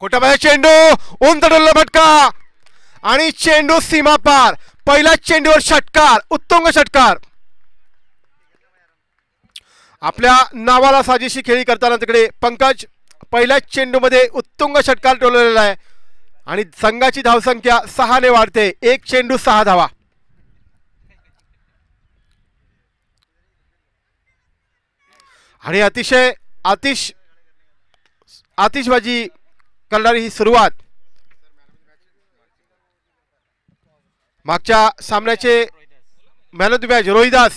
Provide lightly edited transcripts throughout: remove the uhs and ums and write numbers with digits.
कोटाबाहेर चेंडू उंच डोलला फटका आणि चेंडू सीमा पार. पहिल्या चेंडूवर षटकार, उत्तुंग षटकार. आपल्या नावाला साजेशी खेळी करताना तिकडे पंकज पहिल्या चेंडूमध्ये उत्तुंग षटकार टोलवलेला आहे आणि संघाची धावसंख्या 6 ने वाढते. एक चेंडू 6 धावा. आणि अतिशय आतिषबाजी करणारी ही सुरुवात. मागच्या सामन्याचे man of the match Rohidas,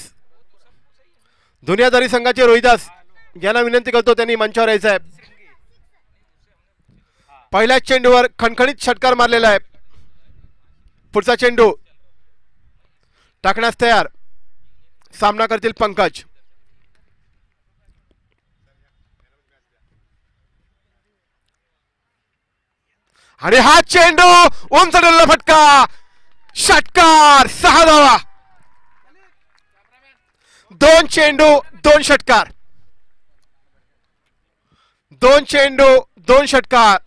Duniyadari संघाचे रोहिदास यांना विनंती करतो त्यांनी मंचावर यायचं आहे. पहिल्या चेंडूवर खणखणीत षटकार मारलेला आहे. पुढचा चेंडू टाकण्यास तयार. सामना करतील पंकज. आणि हा चेंडू उंच डोलला फटका, षटकार, 6 धावा. 2 चेंडू 2 षटकार. 2 चेंडू 2 षटकार.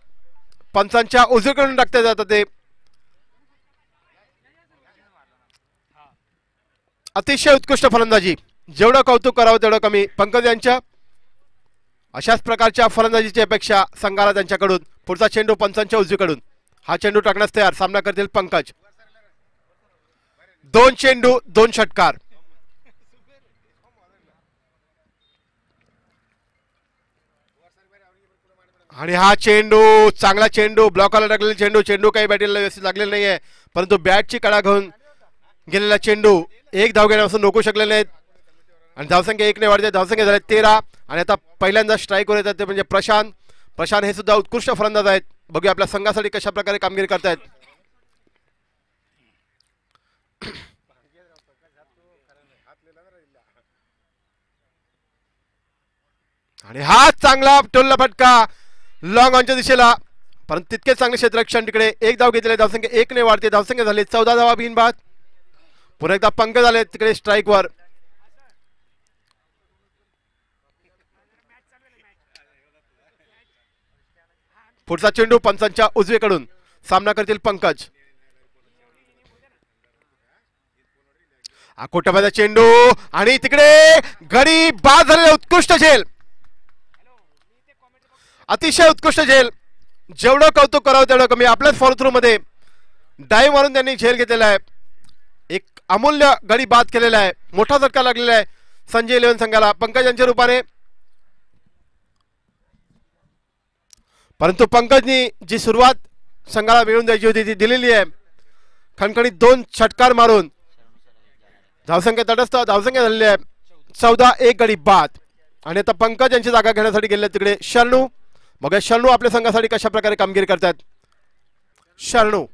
पंचांच्या उजवीकडून टाकले जातात ते. अतिशय उत्कृष्ट फलंदाजी. जेवढं कौतुक करावं तेवढं कमी पंकज यांच्या. अशाच प्रकारच्या फलंदाजीची अपेक्षा संघाला त्यांच्याकडून. पुढचा चेंडू पंचांच्या उजवीकडून. हा चेंडू टाकण्यास तयार. सामना करतील पंकज. 2 चेंडू 2 षटकार. आणि हा चेंडू चांगला चेंडू, ब्लॉकला टाकलेला चेंडू. चेंडू काही बॅटीला व्यवस्थित लागलेला नाहीये, परंतु बॅटची कडा घेऊन गेलेला चेंडू. एक धाव घेण्यापासून रोखू शकलेले नाहीत आणि धावसंख्या 1 ने वाढते. धावसंख्या झाले 13. आणि आता पहिल्यांदा स्ट्राईकवर येतात ते म्हणजे प्रशांत. हे सुद्धा उत्कृष्ट फलंदाज आहेत. बघूया आपल्या संघासाठी कशा प्रकारे कामगिरी करतायत. आणि हा चांगला टोलला फटका लॉंग ऑनच्या दिशेला, परंतु तितकेच चांगले क्षेत्ररक्षण. तिकडे एक धाव घेतलेले. धावसंख्या 1 ने वाढते. धावसंख्या झाली 14 धावा बिनबाद. पुन्हा एकदा पंकज आले तिकडे स्ट्राईकवर. पुढचा चेंडू पंचांच्या उजवीकडून. सामना करतील पंकज. कोटाबाहेरचा चेंडू आणि तिकडे गडी बाद झालेला उत्कृष्ट झेल. अतिशय उत्कृष्ट झेल. जेवढं कौतुक करावं तेवढं कमी. आपल्याच फॉलो थ्रू मध्ये डाईव्ह मारून त्यांनी झेल घेतलेला आहे. एक अमूल्य गडी बाद केलेला आहे. मोठा झटका लागलेला आहे संजय इलेव्हन संघाला पंकज यांच्या रूपाने. परंतु पंकजनी जी सुरुवात संघाला मिळवून द्यायची होती ती दिलेली आहे. खणखणीत 2 षटकार मारून धावसंख्या तटस्थ. धावसंख्या झालेली आहे 14. एक गडी बाद. आणि आता पंकज यांची जागा घेण्यासाठी गेले तिकडे शरणू. बघा शरणू आपल्या संघासाठी कशा प्रकारे कामगिरी करतात. शरणू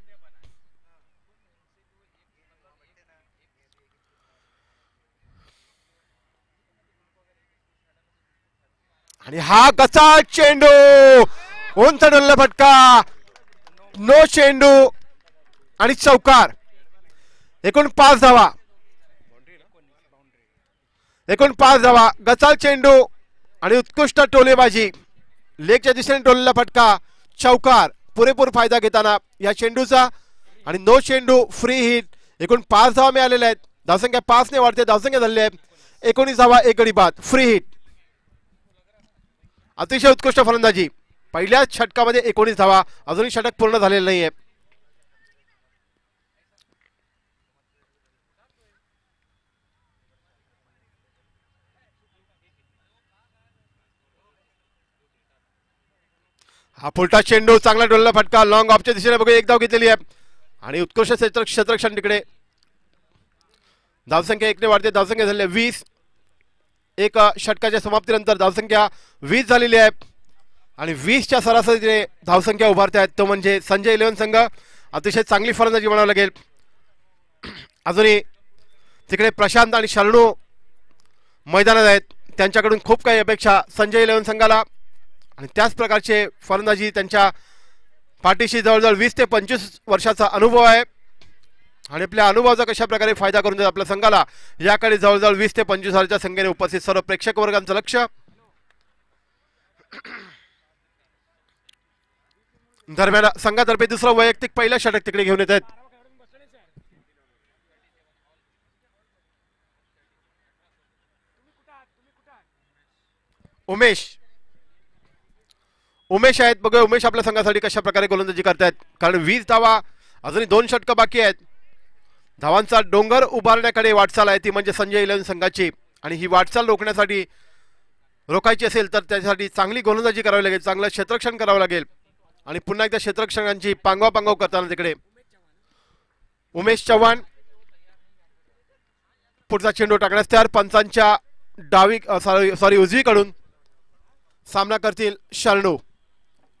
आणि हा गचा चेंडू उंच डोलला फटका. नो चेंडू आणि चौकार. एकूण 5 धावा. एकूण 5 धावा. गचाल चेंडू आणि उत्कृष्ट टोलेबाजी. लेगच्या दिशेने टोललेला फटका, चौकार. पुरेपूर फायदा घेताना या चेंडूचा. आणि नो चेंडू, फ्री हिट. एकूण 5 धावा मिळालेल्या आहेत. धावसंख्या 5 ने वाढते. धावसंख्या झालेली आहे 19 धावा. एक गडी बाद. Free hit. अतिशय उत्कृष्ट फलंदाजी. पहिल्या षटकामध्ये 19 धावा. अजूनही षटक पूर्ण झालेलं नाहीये. हा पुलटा चेंडू चांगला डोलला फटका लॉंग ऑफच्या दिशेने. बघूया एक धाव घेतलेली आहे आणि उत्कृष्ट क्षेत्ररक्षण तिकडे. धावसंख्या 1 ने वाढते. धावसंख्या झाली 20. एक षटकाच्या समाप्तीनंतर धावसंख्या 20 झालेली आहे आणि 20च्या सरासरीने धावसंख्या उभारते आहेत. तो म्हणजे संजय इलेव्हन संघ. अतिशय चांगली फलंदाजी म्हणावं लागेल. अजूनही तिकडे प्रशांत आणि शरणू मैदानात आहेत. त्यांच्याकडून खूप काही अपेक्षा संजय इलेव्हन संघाला आणि त्याच प्रकारचे फलंदाजी त्यांच्या पाठीशी. जवळजवळ 20 ते 25 वर्षाचा अनुभव आहे आणि आपल्या अनुभवाचा कशा प्रकारे फायदा करून देत आपल्या संघाला याकडे जवळजवळ 20 ते 25 हजारच्या संख्येने उपस्थित सर्व प्रेक्षक वर्गांचं लक्ष. दरम्यान संघातर्फे दुसरं वैयक्तिक पहिलं षटक तिकडे घेऊन येत आहेत उमेश आहेत. बघूया उमेश आपल्या संघासाठी कशा प्रकारे गोलंदाजी करतायत, कारण 20 धावा अजूनही 2 षटकं बाकी आहेत. धावांचा डोंगर उभारण्याकडे वाटचाल आहे ती म्हणजे संजय इलेव्हन संघाची, आणि ही वाटचाल रोखायची असेल तर त्यासाठी चांगली गोलंदाजी करावी लागेल, चांगलं क्षेत्ररक्षण करावं लागेल. आणि पुन्हा एकदा क्षेत्ररक्षकांची पांगवा करताना तिकडे उमेश चव्हाण पुढचा चेंडू टाकण्यास तयार. पंचांच्या उजवीकडून सामना करतील शरणू.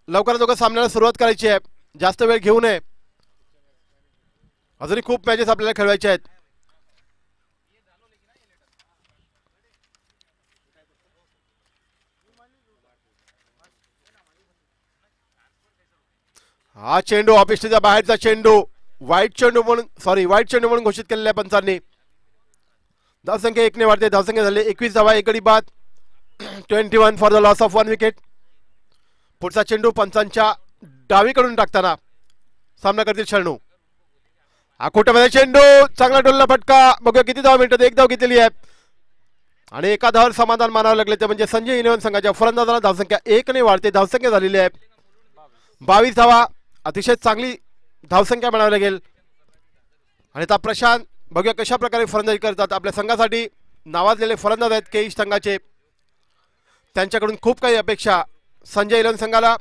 लवकरात लवकर सामन्याला सुरुवात करायची आहे, जास्त वेळ घेऊ नये, अजूनही खूप मॅचेस आपल्याला खेळवायचे आहेत. हा चेंडू ऑफिसच्या बाहेरचा चेंडू वाईट चेंडू म्हणून घोषित केलेल्या पंचांनी. धावसंख्या 1 ने वाढते. धावसंख्या झाली 21 धावा, 1 गडी बाद, 21 for the loss of 1 wicket. पुढचा चेंडू पंचांच्या डावीकडून टाकताना सामना करतील शरणू. आखोट्यामध्ये चेंडू, चांगला डोलला फटका. बघूया किती धावा मिळतात. 1 धाव घेतलेली आहे आणि एका धावावर समाधान मानावं लागले, ते म्हणजे संजय इलेव्हन संघाच्या फलंदाजांना धावसंख्या 1 ने वाढते. धावसंख्या झालेली आहे 22 धावा. अतिशय चांगली धावसंख्या म्हणावी लागेल. आणि आता प्रशांत बघूया कशा प्रकारे फलंदाजी करतात. आपल्या संघासाठी नावाजलेले फलंदाज आहेत केईश संघाचे, त्यांच्याकडून खूप काही अपेक्षा संजय इलेव्हन संघाला.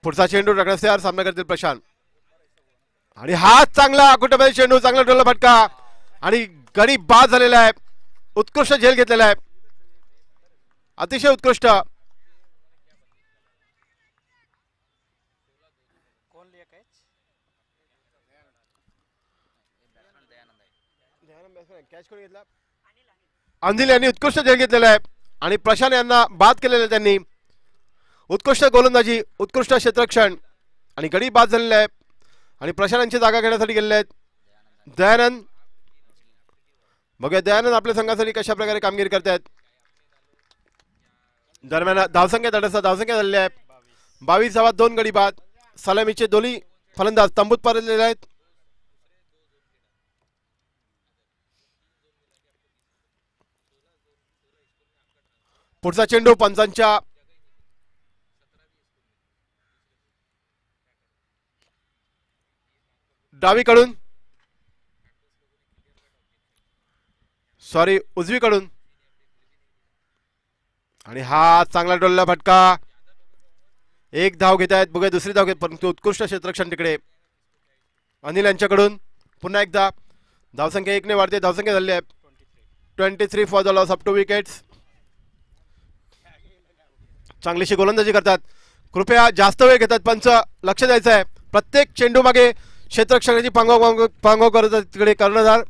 पुढचा चेंडू टाकण्यास तयार सामना करतील प्रशांत. आणि हात चांगला कुठेमध्ये चेंडू, चांगला डोला फटका आणि गडी बाद झालेला आहे. उत्कृष्ट झेल घेतलेला आहे, अतिशय उत्कृष्ट. अनिल यांनी उत्कृष्ट झेल घेतलेला आहे आणि प्रशांत यांना बाद केलेला त्यांनी. उत्कृष्ट गोलंदाजी, उत्कृष्ट क्षेत्ररक्षण आणि गडी बाद झालेले आहे. आणि प्रशांतची जागा घेण्यासाठी गेलेले आहेत दयानंद. बघूया दयानंद आपल्या संघासाठी कशा प्रकारे कामगिरी करतायत. दरम्यान धावसंख्या धावसंख्या झालेली आहे 22 धावा, 2 गडी बाद. सलामीचे दोन्ही फलंदाज तंबूत परतलेले आहेत. पुढचा चेंडू पंचांच्या डावीकडून उजवीकडून आणि हा चांगला डोलला फटका. 1 धाव घेत आहेत. बघूया दुसरी धाव घेत, परंतु उत्कृष्ट क्षेत्ररक्षण तिकडे अनिल यांच्याकडून. पुन्हा एकदा धावसंख्या 1 ने वाढते. धावसंख्या झाली आहे 23 for the loss of 2 wickets. चांगलीशी गोलंदाजी करतात. कृपया जास्त वेळ घेतात पंच, लक्ष द्यायचं आहे. प्रत्येक चेंडू मागे क्षेत्ररक्षणाची पांगव करत तिकडे कर्णधार.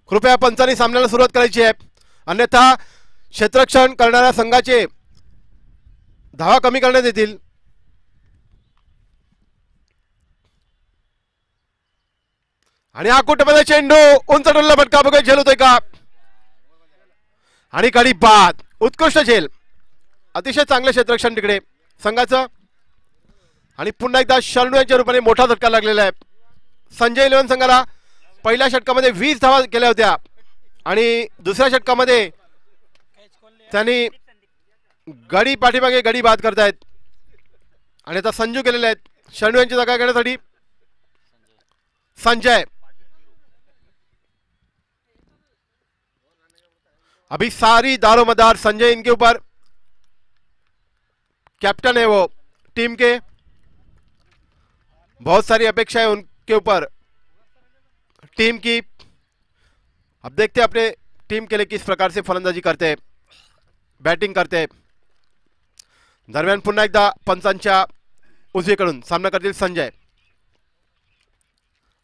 कृपया पंचांनी सामन्याला सुरुवात करायची आहे, अन्यथा क्षेत्ररक्षण करणाऱ्या संघाचे धावा कमी करण्यात येतील. आणि हा कुठेमध्ये चेंडू, उंच डोलला फटका. बघा झेल होतोय का, आणि गडी बाद. उत्कृष्ट झेल, अतिशय चांगलं क्षेत्ररक्षण तिकडे संघाचं. आणि पुन्हा एकदा शरणू यांच्या रूपाने मोठा झटका लागलेला आहे संजय इलेव्हन संघाला. पहिल्या षटकामध्ये 20 धावा केल्या होत्या आणि दुसऱ्या षटकामध्ये त्यांनी गडी पाठीमागे गडी बाद करतायत. आणि आता संजू केलेले आहेत शरणू यांची जागा घेण्यासाठी. संजय अभी सारी दारोमदार संजय इनके ऊपर, कैप्टन है वो टीम के, बहुत सारी अपेक्षा है उनके ऊपर टीम की. अब देखते हैं अपने टीम के लिए किस प्रकार से फलंदाजी करते हैं, बैटिंग करते हैं. दरम्यान पुन्हा एकदा पंचांच्या उजवीकडून सामना करतील संजय.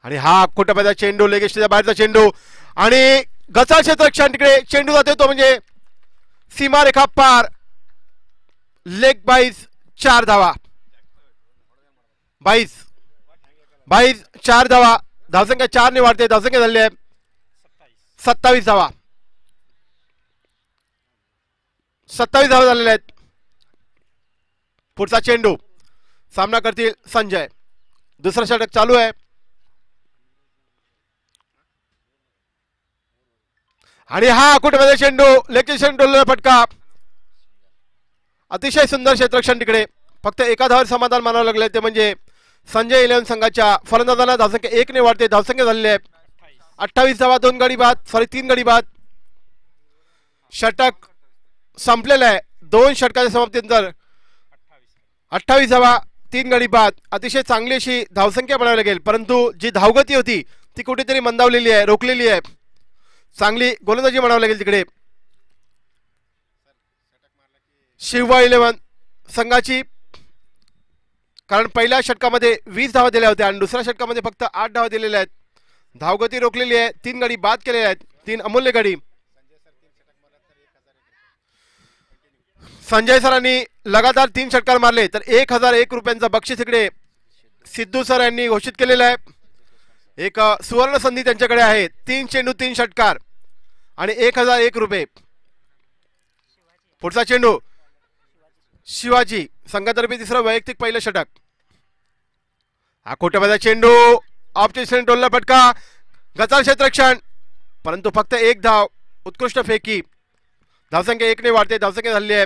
आणि हा कुटुंबाचा चेंडू लेगेस्टच्या बाहेरचा चेंडू आणि गचाळ क्षेत्ररक्षण तिकडे चेंडू जाते तो म्हणजे सीमारेखा पार. लेग बाईज 4 धावा. 22 4 धावा. धावसंख्या 4 ने वाढते. धावसंख्या झाली आहे 27 धावा. 27 धावा झालेल्या आहेत. पुढचा चेंडू सामना करतील संजय. दुसरा षटक चालू आहे आणि हा कुठे चेंडू लेग चेंडू फटका. अतिशय सुंदर क्षेत्ररक्षण तिकडे. फक्त एका धावावर समाधान मानावं लागले ते म्हणजे संजय इलेव्हन संघाच्या फलंदाजांना. धावसंख्या 1 ने वाढते. धावसंख्या झालेली आहे 28 धावा. 2 गडी बाद 3 गडी बाद. षटक संपलेलं आहे. 2 षटकाच्या समाप्तीनंतर 28 धावा 3 गडी बाद. अतिशय चांगली अशी धावसंख्या बनावी लागेल परंतु जी धावगती होती ती कुठेतरी मंदावलेली आहे, रोखलेली आहे. चांगली गोलंदाजी म्हणावी लागेल तिकडे शिवबा इलेव्हन संघाची. कारण पहिल्या षटकामध्ये 20 धावा दिल्या होत्या आणि दुसऱ्या षटकामध्ये फक्त 8 धावा दिलेल्या आहेत. धावगती रोखलेली आहे. 3 गडी बाद केलेल्या आहेत. 3 अमूल्य गडी. संजय सरांनी लगातार 3 षटकार मारले तर 1001 रुपयांचा बक्षीस इकडे सिद्धू सर यांनी घोषित केलेला आहे. एक सुवर्ण संधी त्यांच्याकडे आहे. 3 चेंडू 3 षटकार आणि 1001 रुपये. पुढचा चेंडू शिवाजी संघातर्फे तिसरं वैयक्तिक पहिलं षटक. हा कोट्याबाजा चेंडू ऑफच्या दिशेने डोलला फटका. गचाळ क्षेत्ररक्षण परंतु फक्त 1 धाव. उत्कृष्ट फेकी. धावसंख्या 1 ने वाढते. धावसंख्या झाली आहे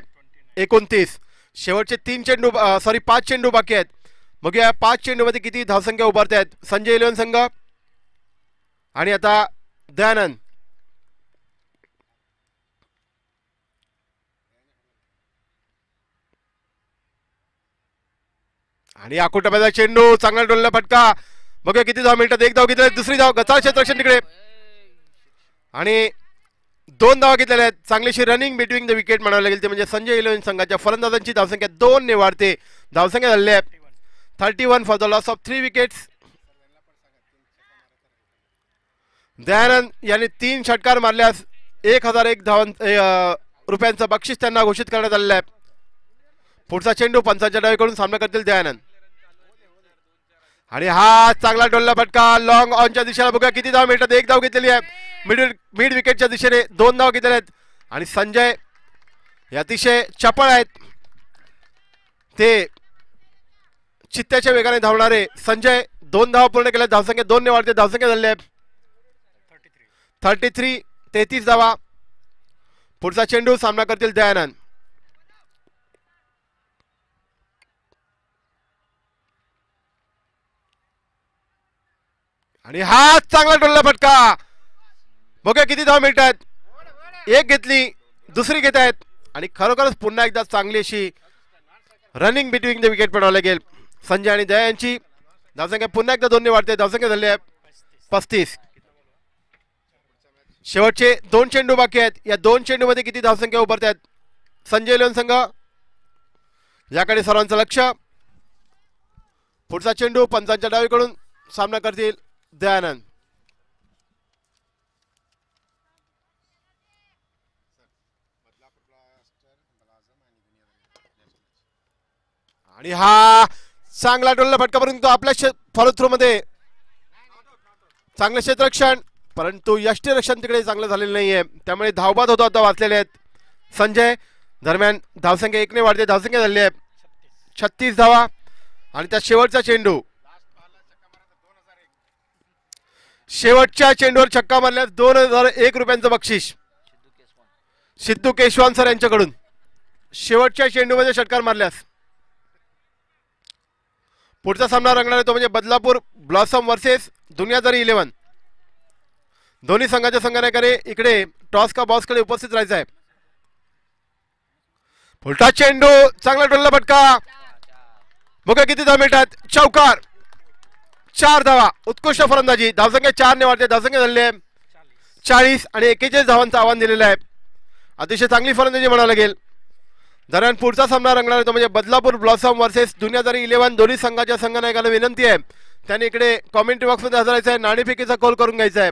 29. शेवटचे 5 चेंडू बाकी आहेत. बघूया 5 चेंडू मध्ये किती धावसंख्या उभारते आहेत संजय इलेव्हन संघ. आणि आता दयानंद. आणि आकुटाबाजा चेंडू चांगला डोलला फटका. बघूया किती धाव मिळतात. 1 धाव घेतली. दुसरी धाव गचाळ क्षेत्ररक्षण तिकडे आणि 2 धावा घेतलेल्या आहेत. चांगलीशी रनिंग बिटवीन द विकेट म्हणावं लागेल ते म्हणजे संजय इलेव्हन संघाच्या फलंदाजांची धावसंख्या 2 ने वाढते. धावसंख्या झाली आहे 31 for the loss of 3 wickets. Dayanand यांनी 3 षटकार मारल्यास 1001 रुपयांचं बक्षीस त्यांना घोषित करण्यात आलेलं आहे. पुढचा चेंडू पंचांच्या डावीकडून सामना करतील दयानंद. आणि हा चांगला डोलला फटका लॉंग ऑनच्या दिशेला. बघूया किती धाव मिळतात. 1 धाव घेतलेली आहे मिड विकेटच्या दिशेने. 2 धाव घेतलेल्या आहेत. आणि संजय हे अतिशय चपळ आहेत. ते चित्त्याच्या वेगाने धावणारे संजय 2 धावा पूर्ण केल्या. धावसंख्या 2 ने वाढते. धावसंख्या झाली आहे 33 धावा. पुढचा चेंडू सामना करतील दयानंद. आणि हा चांगला डोलला फटका. बघा किती धाव मिळतात. 1 घेतली. दुसरी घेत आहेत. आणि खरोखरच पुन्हा एकदा चांगली अशी रनिंग बिटवीन द विकेट पडावं लागेल संजय आणि दया यांची. धावसंख्या पुन्हा एकदा 2 ने वाढते. धावसंख्या झाली आहे 35. शेवटचे 2 चेंडू बाकी आहेत. या 2 चेंडू मध्ये किती धावसंख्या उभारत आहेत संजय इलेव्हन संघ याकडे सर्वांचं लक्ष. पुढचा चेंडू पंचांच्या डावीकडून सामना करतील दयानंद. आणि हा चांगला डोलला फटका परंतु आपल्या फॉलो थ्रो मध्ये चांगलं क्षेत्ररक्षण परंतु यष्टीरक्षण तिकडे चांगलं झालेलं नाहीये त्यामुळे धावबाद होता वाचलेले आहेत संजय. दरम्यान धावसंख्या 1 ने वाढते. धावसंख्या झाली आहे 36 धावा. आणि त्या शेवटचा चेंडू शेवटच्या चेंडूवर छक्का मारल्यास 2001 रुपयांचं बक्षीस सिद्धू केशवान सर यांच्याकडून. शेवटच्या चेंडूमध्ये षटकार मारल्यास पुढचा सामना रंगणार आहे तो म्हणजे बदलापूर ब्लॉसम वर्सेस दुनियादारी 11. दोन्ही संघाच्या संघाकडे इकडे टॉस का बॉस कडे उपस्थित राहायचं आहे. फुलटा चेंडू चांगला डोलला फटका. बघा किती धावा मिळतात. चौकार. 4 धावा. उत्कृष्ट फलंदाजी. धावसंख्या 4 ने वाढते. धावसंख्या झाली आहे 40 आणि 41 धावांचं आव्हान दिलेलं आहे. अतिशय चांगली फलंदाजी म्हणावं लागेल. दरम्यान पुढचा सामना रंगणार आहे तो म्हणजे बदलापूर ब्लॉसम वर्सेस दुनियादारी 11 दोन्ही संघाच्या संघनायकाला विनंती आहे त्यांनी इकडे कॉमेंट्री बॉक्समध्ये हजर राहायचं आहे नाणेफेकीचा कॉल करून घ्यायचा आहे.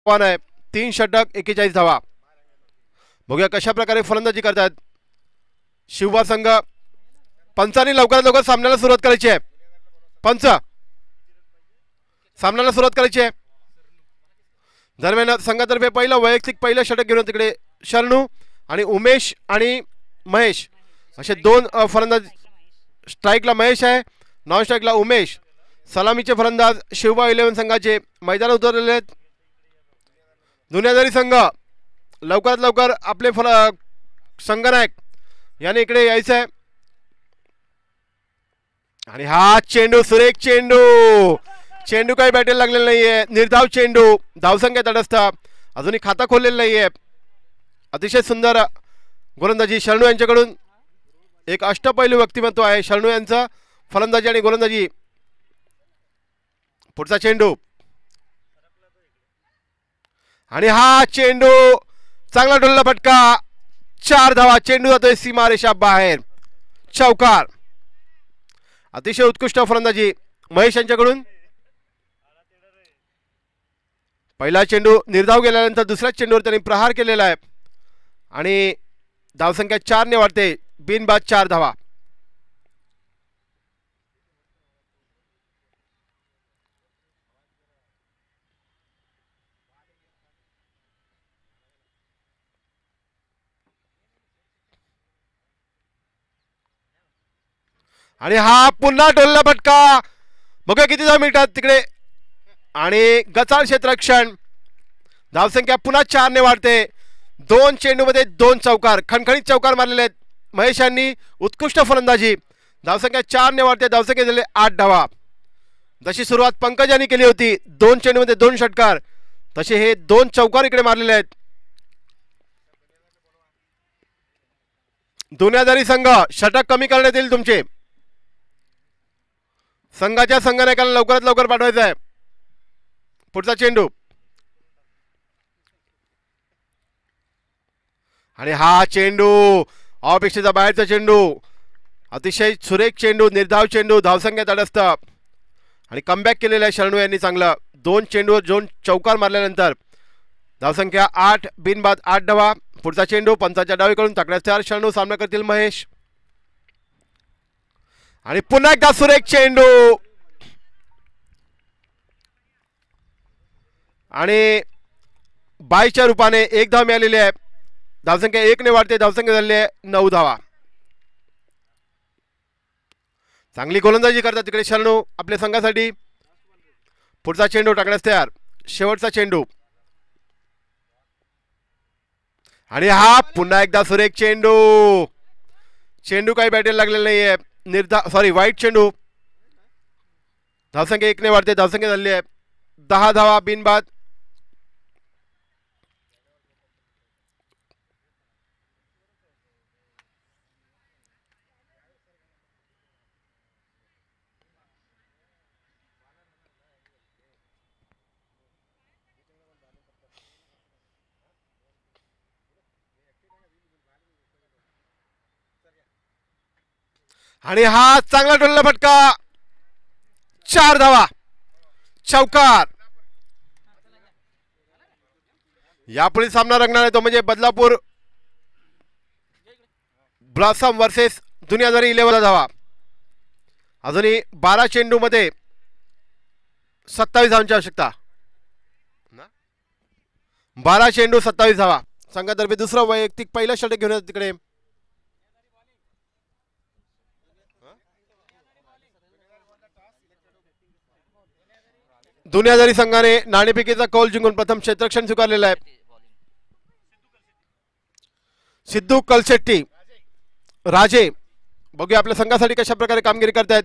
आहे 3 षटक 41 धावा. बघूया कशा प्रकारे फलंदाजी करतात शिवबा संघ. पंचांनी लवकरात लवकर सामन्याला सुरुवात करायची आहे. पंच सामन्याला सुरुवात करायची आहे. दरम्यान संघातर्फे पहिलं षटक घेऊन तिकडे शरणू आणि उमेश आणि महेश असे 2 फलंदाज. स्ट्राईकला महेश आहे, नॉन स्ट्राईकला उमेश. सलामीचे फलंदाज शिवबा 11 संघाचे मैदान उतरलेले आहेत. दुनियादारी संघ लवकरात लवकर आपले संघनायक याने इकडे यायचं आहे. आणि हा चेंडू सुरेख चेंडू काही बॅटेला लागलेला नाहीये. निर्धाव चेंडू, धावसंख्या तटस्थ, अजूनही खाता खोललेला नाहीये. अतिशय सुंदर गोलंदाजी शरणू यांच्याकडून. एक अष्टपैलू व्यक्तिमत्व आहे शरणू यांचं. फलंदाजी आणि गोलंदाजी. पुढचा चेंडू आणि हा चेंडू चांगला डोलला फटका. 4 धावा. चेंडू जातोय सीमारेषा बाहेर. चौकार. अतिशय उत्कृष्ट फलंदाजी महेश यांच्याकडून. पहिला चेंडू निर्धाव गेल्यानंतर दुसऱ्या चेंडूवर त्यांनी प्रहार केलेला आहे आणि धावसंख्या 4 ने वाढते. बिनबाद 4 धावा. आणि हा पुन्हा डोलला फटका. बघा किती धाव मिळतात तिकडे. आणि गचाळ क्षेत्ररक्षण. धावसंख्या पुन्हा 4 ने वाढते. 2 चेंडूमध्ये 2 चौकार, खणखणीत चौकार मारलेले आहेत महेश यांनी. उत्कृष्ट फलंदाजी. धावसंख्या 4 ने वाढते. धावसंख्या झाले 8 धावा. जशी सुरुवात पंकज यांनी केली होती 2 चेंडूमध्ये 2 षटकार, तसे हे 2 चौकार इकडे मारलेले आहेत. दुनियादारी संघ षटक कमी करण्यात येईल तुमचे. संघाच्या संघनायकाला लवकरात लवकर पाठवायचं आहे. पुढचा चेंडू. आणि हा चेंडू अपेक्षेचा बाहेरचा चेंडू. अतिशय सुरेख चेंडू, निर्धाव चेंडू. धावसंख्या तटस्थ आणि कमबॅक केलेला आहे शरणू यांनी चांगलं. 2 चेंडूवर 2 चौकार मारल्यानंतर धावसंख्या 8 बिनबाद 8 धावा. पुढचा चेंडू पंचाच्या डावीकडून तकड्यात तयार. शरणू सामना करतील महेश. आणि पुन्हा एकदा सुरेख चेंडू. आणि 22च्या रूपाने 1 धाव मिळालेली आहे. धावसंख्या 1 ने वाढते. धावसंख्या झालेली आहे 9 धावा. चांगली गोलंदाजी करतात तिकडे शरणू आपल्या संघासाठी. पुढचा चेंडू टाकण्यास तयार. शेवटचा चेंडू. आणि हा पुन्हा एकदा सुरेख चेंडू. चेंडू काही बॅटेल लागलेला नाहीये. वाईट चेंडू. धावसंख्या 1 ने वाढते. धावसंख्या झाली आहे 10 धावा बिनबाद. आणि हा चांगला डोलला फटका. 4 धावा. चौकार. यापुढे सामना रंगणार आहे तो म्हणजे बदलापूर ब्लॉसम वर्सेस दुनियादारी 11 धावा. अजूनही 12 चेंडू मध्ये 27 धावांची आवश्यकता. 12 चेंडू 27 धावा. संघातर्फे दुसरा वैयक्तिक पहिला षटक घेऊन येतात तिकडे. दुनियादारी संघाने नाणेफेकीचा कौल जिंकून प्रथम क्षेत्ररक्षण स्वीकारलेला आहे. सिद्धू कलशेट्टी राजे बघूया आपल्या संघासाठी कशा प्रकारे कामगिरी करतायत.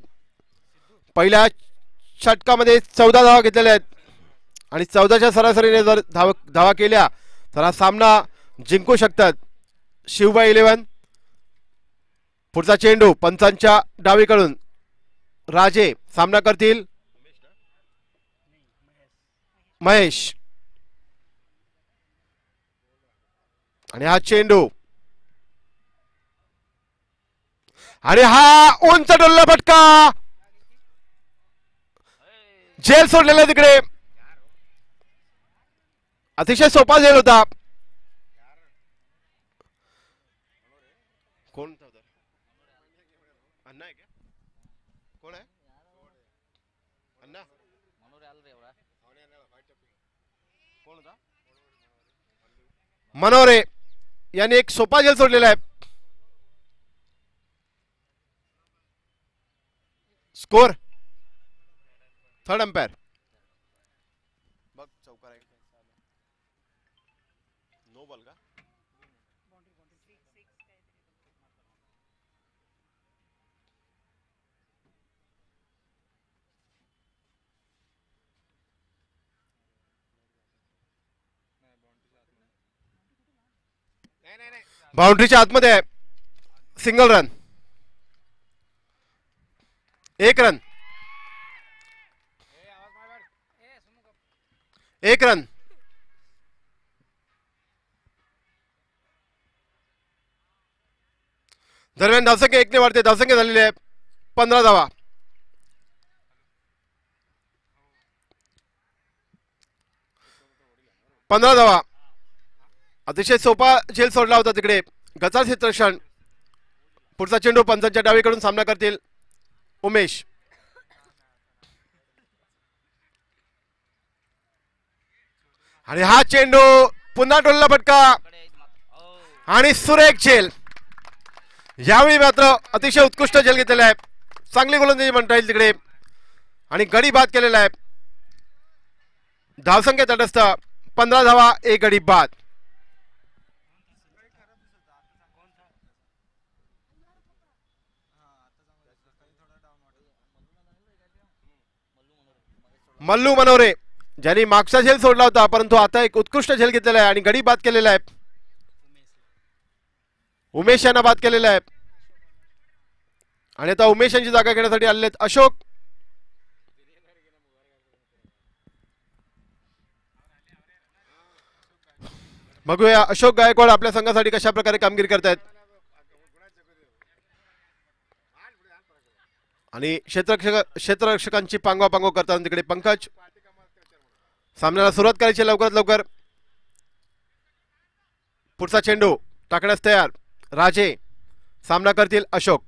पहिल्या षटकामध्ये 14 धावा घेतलेल्या आहेत आणि 14च्या सरासरीने जर धावा केल्या तर हा सामना जिंकू शकतात शिवबाई 11. पुढचा चेंडू पंचांच्या डावीकडून राजे सामना करतील महेश. आणि हा चेंडू. आणि हा उंच डोलला फटका. झेल सोडलेला तिकडे. अतिशय सोपा झेल होता. कोण अण्णा आहे का? कोण आहे अण्णा? मनोरे यांनी एक सोपा झेल सोडलेला आहे. Score third umpire. बघ चौकार आहे नो बॉल का? बाउंड्रीच्या आतमध्ये आहे. Single run. 1 रन. 1 रन. दरम्यान धावसंख्या 1 ने वाढते. धावसंख्या झालेली आहे 15 धावा. अतिशय सोपा झेल सोडला होता तिकडे. गचाळ क्षेत्ररक्षण. पुढचा चेंडू पंचांच्या डावीकडून सामना करतील उमेश. आणि हा चेंडू पुन्हा डोलला फटका आणि सुरेख झेल. यावेळी मात्र अतिशय उत्कृष्ट झेल घेतलेला आहे. चांगली गोलंदाजी म्हणता येईल तिकडे आणि गडी बाद केलेला आहे. धावसंख्या तटस्थ 15 धावा, एक गडी बाद. मल्लू मनोरे ज्यांनी मागचा झेल सोडला होता परंतु आता एक उत्कृष्ट झेल घेतलेला आहे आणि गडी बाद केलेला आहे. उमेश यांना बाद केलेला आहे आणि आता उमेश यांची जागा घेण्यासाठी आलेले आहेत अशोक. बघूया अशोक गायकवाड आपल्या संघासाठी कशा प्रकारे कामगिरी करतायत. आणि क्षेत्ररक्षकांची पांगवा करताना तिकडे पंकज. सामन्याला सुरुवात करायची लवकरात लवकर. पुढचा चेंडू टाकण्यास तयार राजे. सामना करतील अशोक.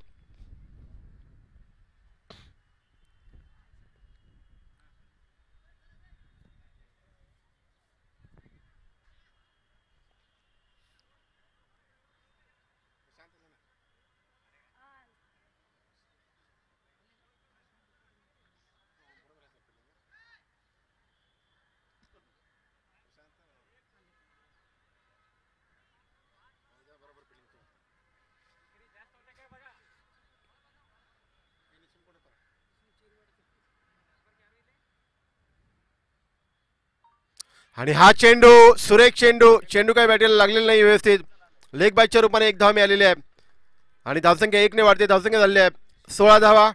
आणि हा चेंडू सुरेख चेंडू काय बॅटीला लागलेला नाही व्यवस्थित. लेग बायच्या रूपाने एक धाव मिळालेली आहे आणि धावसंख्या 1 ने वाढते. धावसंख्या झालेली आहे 16 धावा.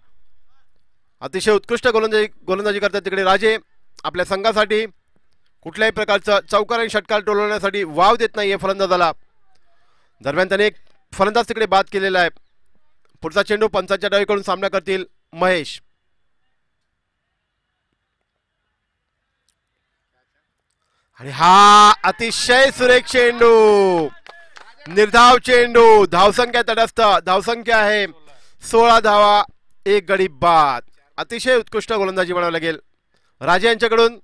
अतिशय उत्कृष्ट गोलंदाजी करतात तिकडे राजे. आपल्या संघासाठी कुठल्याही प्रकारचं चौकार आणि षटकार टोलवण्यासाठी वाव देत नाहीये फलंदाजाला. दरम्यान त्याने एक फलंदाज तिकडे बाद केलेला आहे. पुढचा चेंडू पंचांच्या डावीकडून सामना करतील महेश. आणि हा अतिशय सुरेख चेंडू, निर्धाव चेंडू. धावसंख्या तटस्थ. धावसंख्या आहे 16 धावा, एक गडी बाद. अतिशय उत्कृष्ट गोलंदाजी म्हणावं लागेल राजे यांच्याकडून.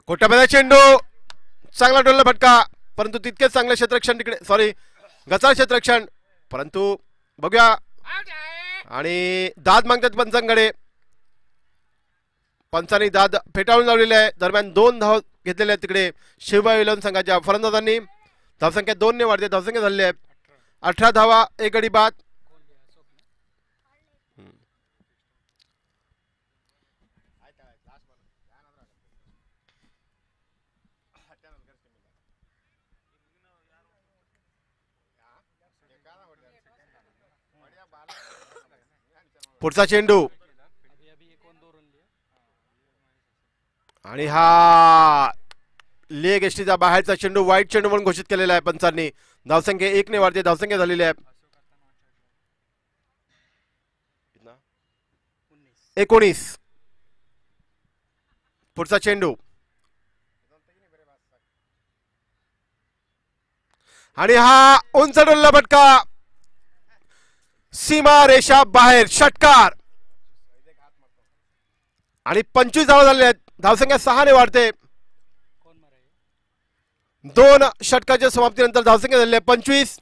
कोट्यामध्ये चेंडू चांगला डोलला फटका परंतु तितकेच चांगले क्षेत्ररक्षण तिकडे सॉरी गचाळ क्षेत्ररक्षण परंतु बघूया. आणि दाद मागतात पंचांकडे. पंचांनी दाद फेटाळून लावलेले आहे. दरम्यान 2 धाव घेतलेले आहेत तिकडे शिवबाई इलेव्हन संघाच्या फलंदाजांनी. धावसंख्या 2 ने वाढते. धावसंख्या झालेली आहे 18 धावा, एक गडी बाद. पुढचा चेंडू आणि हा लेग एसटीचा बाहेरचा चेंडू वाईट चेंडू म्हणून घोषित केलेला आहे पंचांनी. धावसंख्या 1 ने वाढते. धावसंख्या झालेली आहे 19. पुढचा चेंडू आणि हा उंच डोलला फटका सीमा रेषा बाहेर षटकार. आणि 25 धावा झालेल्या आहेत. धावसंख्या 6 ने वाढते. 2 षटकाच्या समाप्तीनंतर धावसंख्या झालेली आहे 25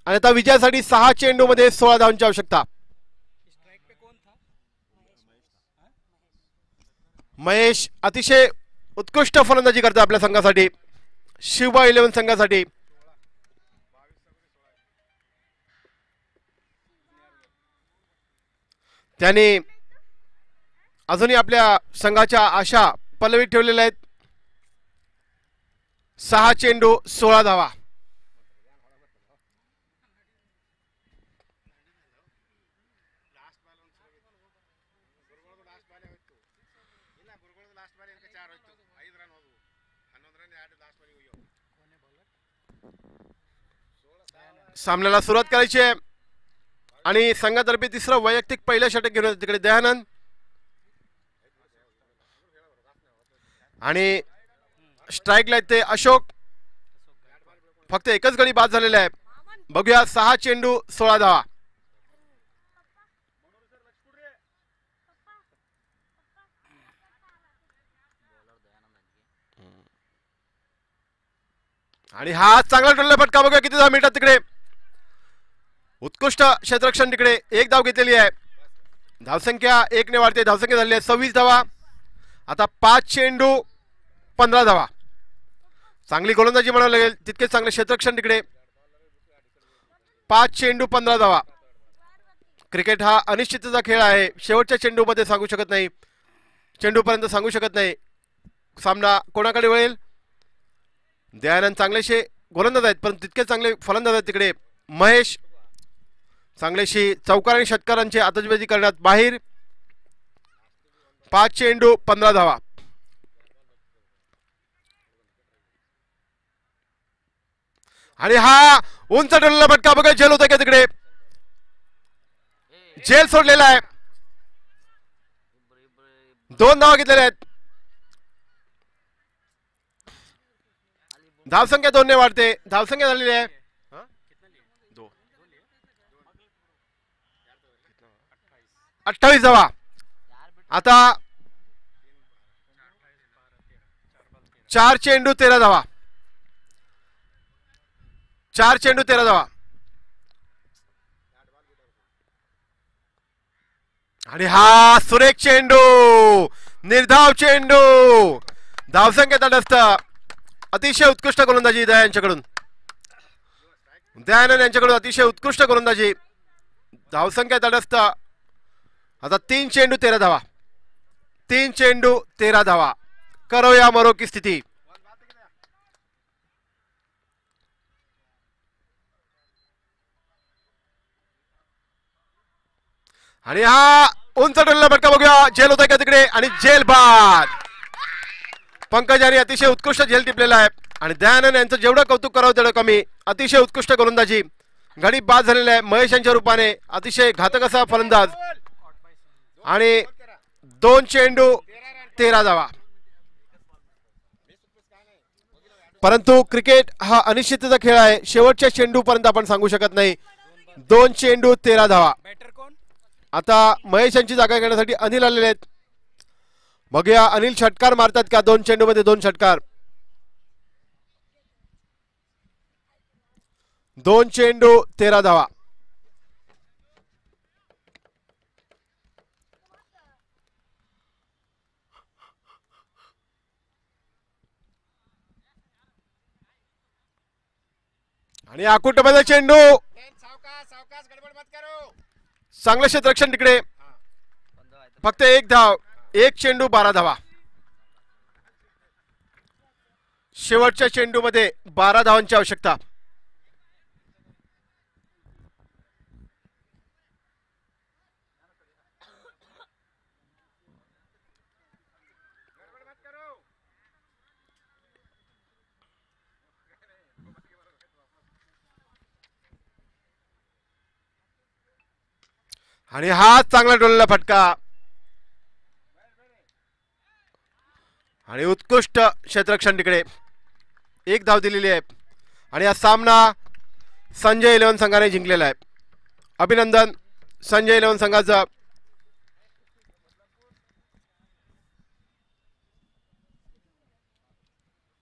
आणि आता विजयासाठी 6 चेंडू मध्ये 16 धावांची आवश्यकता. महेश अतिशय उत्कृष्ट फलंदाजी करतो आपल्या संघासाठी शिवबा इलेव्हन संघासाठी. त्यांनी अजूनही आपल्या संघाच्या आशा पल्लवीत ठेवलेल्या आहेत. 6 चेंडू 16 धावा. सामन्याला सुरुवात करायची आहे आणि संघातर्फे तिसरं वैयक्तिक पहिलं षटक घेऊन तिकडे दयानंद. आणि स्ट्राईकला ते अशोक. फक्त एकच गडी बाद झालेला आहे. बघूया 6 चेंडू 16 धावा. आणि हा चांगला टोलला फटका बघूया किती धावा मिळतात तिकडे. उत्कृष्ट क्षेत्ररक्षण तिकडे. एक धाव घेतलेली आहे. धावसंख्या 1 ने वाढते. धावसंख्या झाली आहे 26 धावा. आता 5 चेंडू 15 धावा. चांगली गोलंदाजी म्हणावं लागेल. तितकेच चांगले क्षेत्ररक्षण तिकडे. 5 चेंडू 15 धावा. क्रिकेट हा अनिश्चिततेचा खेळ आहे. शेवटच्या चेंडूमध्ये सांगू शकत नाही, चेंडूपर्यंत सांगू शकत नाही सामना कोणाकडे वळेल. दयानंद चांगलेसे गोलंदाज आहेत, परंतु तितके चांगले फलंदाज आहेत तिकडे. महेश चांगलेशी चौकार आणि षटकारांची आतषबाजी करण्यात बाहेर. 5 चेंडू 15 धावा. आणि हा उंच टोलला फटका बघा. झेल होता का तिकडे. झेल सोडलेला आहे. 2 धावा घेतलेल्या आहेत. धावसंख्या 2 ने वाढते. धावसंख्या झालेली आहे 28 धावा. आता 4 चेंडू 13 धावा. 4 चेंडू 13 धावा. आणि हा सुरेख चेंडू, निर्धाव चेंडू. धावसंख्या तटस्थ. अतिशय उत्कृष्ट गोलंदाजी यांच्याकडून. दयानंद यांच्याकडून अतिशय उत्कृष्ट गोलंदाजी. धावसंख्या तटस्थ. आता 3 चेंडू 13 धावा. 3 चेंडू 13 धावा. करो या मरो की स्थिती. आणि हा उंच टोलला फटका बघूया. झेल होता का तिकडे. आणि झेल बाद. पंकज यांनी अतिशय उत्कृष्ट झेल टिपलेला आहे. आणि दयानंद यांचं जेवढं कौतुक करावं तेवढं कमी. अतिशय उत्कृष्ट गोलंदाजी. गडी बाद झालेला आहे महेश यांच्या रूपाने. अतिशय घातक असा फलंदाज. आणि 2 चेंडू 13 धावा. परंतु क्रिकेट हा अनिश्चिततेचा खेळ आहे. शेवटच्या चेंडू पर्यंत आपण सांगू शकत नाही. 2 चेंडू 13 धावा. आता महेश यांची जागा घेण्यासाठी अनिल आलेले आहेत. बघूया अनिल षटकार मारतात का. 2 चेंडू मध्ये 2 षटकार. 2 चेंडू 13 धावा. आणि आकुटमध्ये चेंडू. चांगलं क्षेत्ररक्षण तिकडे. फक्त 1 धाव. 1 चेंडू 12 धावा. शेवटच्या चेंडूमध्ये 12 धावांची आवश्यकता. आणि हा चांगला डोलला फटका. आणि उत्कृष्ट क्षेत्ररक्षण तिकडे. 1 धाव दिलेली आहे. आणि हा सामना संजय 11 संघाने जिंकलेला आहे. अभिनंदन संजय 11 संघाचं.